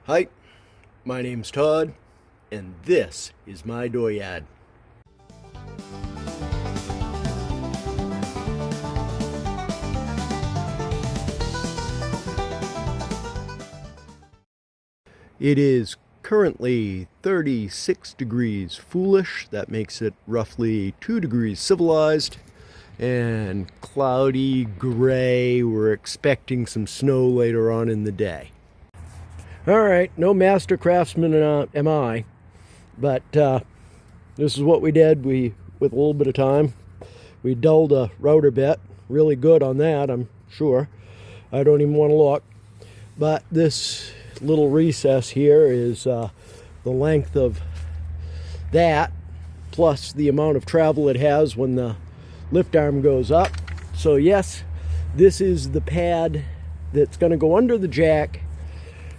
Hi, my name's Todd, and this is my dooryard. It is currently 36 degrees foolish. That makes it roughly 2 degrees civilized. And cloudy, gray. We're expecting some snow later on in the day. All right, no master craftsman am I, but this is what we did. With a little bit of time, we dulled a router bit. Really good on that, I'm sure. I don't even want to look. But this little recess here is the length of that, plus the amount of travel it has when the lift arm goes up. So yes, this is the pad that's going to go under the jack,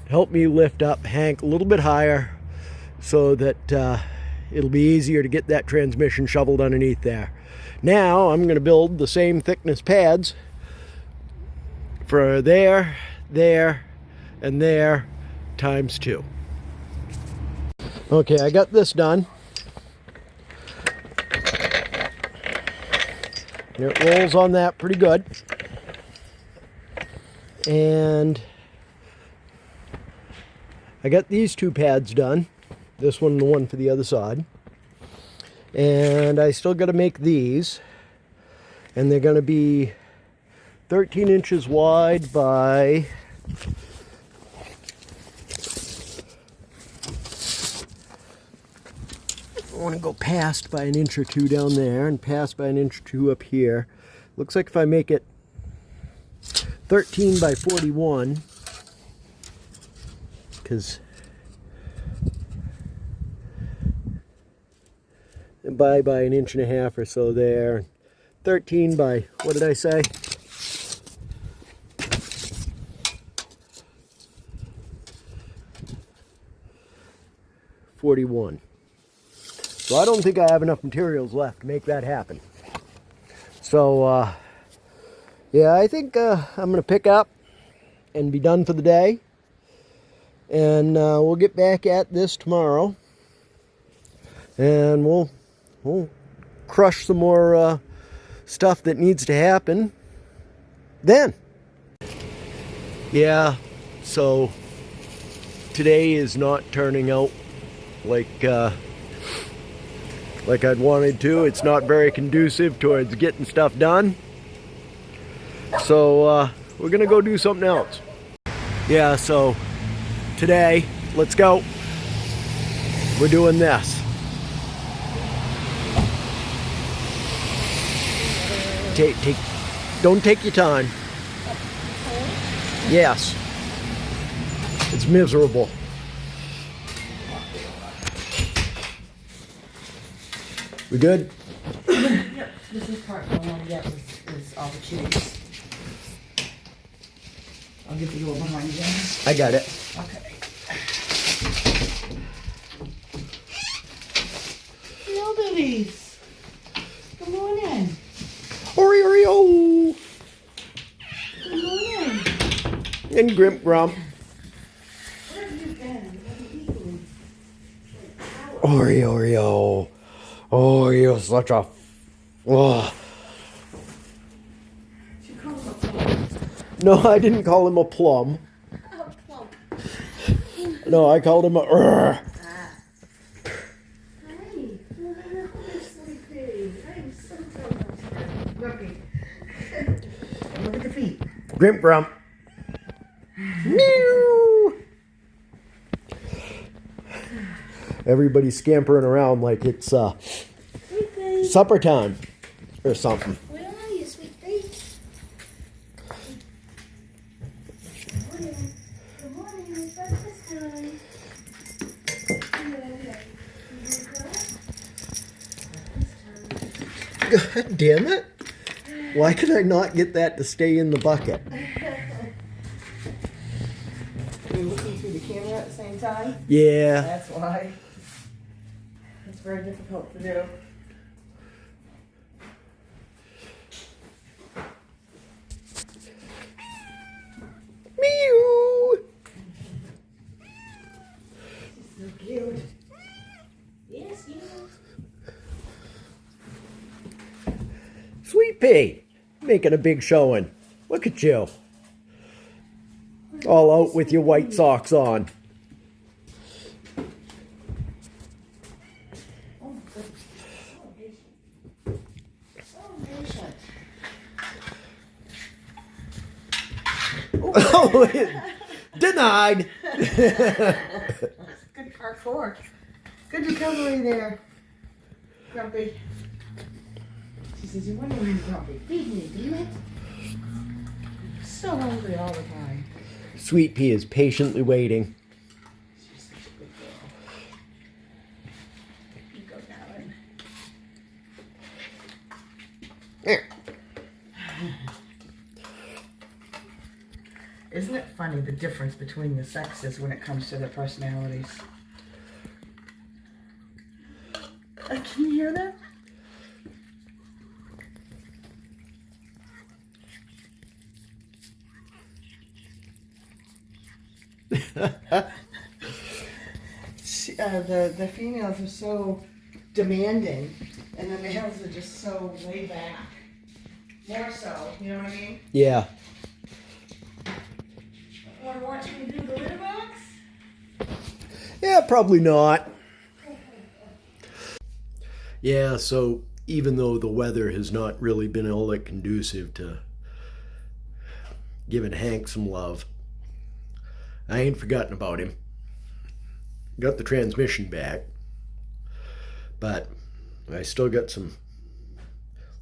help me lift up Hank a little bit higher so that it'll be easier to get that transmission shoveled underneath there. Now I'm going to build the same thickness pads for there, and there times 2. Okay, I got this done. It rolls on that pretty good. And I got these 2 pads done. This one and the one for the other side. And I still got to make these. And they're going to be 13 inches wide by I want to go past by 1 inch or 2 down there and past by 1 inch or 2 up here. Looks like if I make it 13 by 41, because by 1.5 inches or so there. 13 by, what did I say? .41. So I don't think I have enough materials left to make that happen. So, yeah, I think I'm going to pick up and be done for the day. And we'll get back at this tomorrow. And we'll crush some more stuff that needs to happen then. Yeah, so today is not turning out like I'd wanted to. It's not very conducive towards getting stuff done. So we're gonna go do something else. Yeah, so today, let's go. We're doing this. Don't take your time. Yes. It's miserable. We good? Yep, this is part I want to get is all the cheese. I'll get the door behind you. I got it. Okay. Hillbillies. Good morning. Oreo! Good morning. And Grimp Grump. Where have you been? Oreo. Oh, you're such a... Oh. Did you call him a plum? No, I didn't call him a plum. Oh, plum. No, I called him a... Hi. You're sleepy. I'm so tired. Grumpy. Look at the feet. Grimp Grump. Meow. Everybody's scampering around like it's supper time or something. Where are you, sweet feet? Good morning. Good morning. It's breakfast time. God damn it. Why could I not get that to stay in the bucket? Are you looking through the camera at the same time? Yeah. That's why. It's very difficult to do. Meow. So cute. Yes, you. Sweet Pea, making a big showing. Look at you. All out with your white socks on. Oh, goodness. So patient. So patient. Oh, denied. Good parkour. Good recovery there, Grumpy. She says, "You wonder when Grumpy feed me, damn it." I'm so hungry all the time. Sweet Pea is patiently waiting. She's such a good girl. You go, darling. Isn't it funny the difference between the sexes when it comes to their personalities? Can you hear that? The females are so demanding, and the males are just so laid back. More so, you know what I mean? Yeah. Want to watch me do the litter box? Yeah, probably not. Yeah, so even though the weather has not really been all that conducive to giving Hank some love, I ain't forgotten about him. Got the transmission back, but I still got some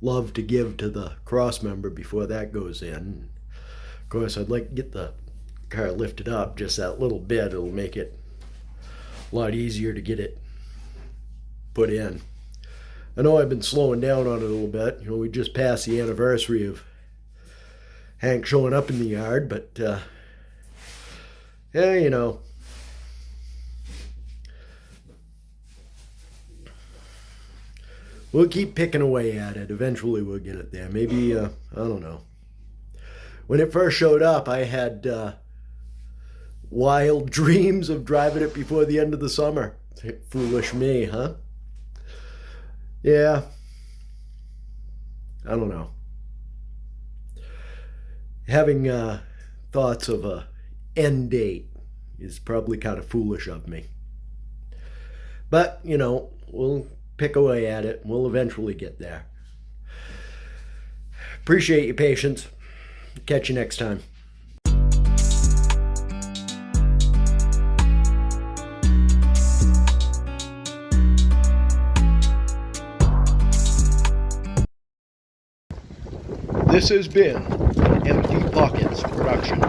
love to give to the cross member before that goes in. Of course, I'd like to get the car lifted up just that little bit. It'll make it a lot easier to get it put in. I know I've been slowing down on it a little bit. You know, we just passed the anniversary of Hank showing up in the yard, but yeah, you know. We'll keep picking away at it. Eventually we'll get it there. Maybe, I don't know. When it first showed up, I had wild dreams of driving it before the end of the summer. Foolish me, huh? Yeah. I don't know. Having thoughts of a end date is probably kind of foolish of me. But, you know, we'll pick away at it. We'll eventually get there. Appreciate your patience. Catch you next time. This has been an Empty Pockets production.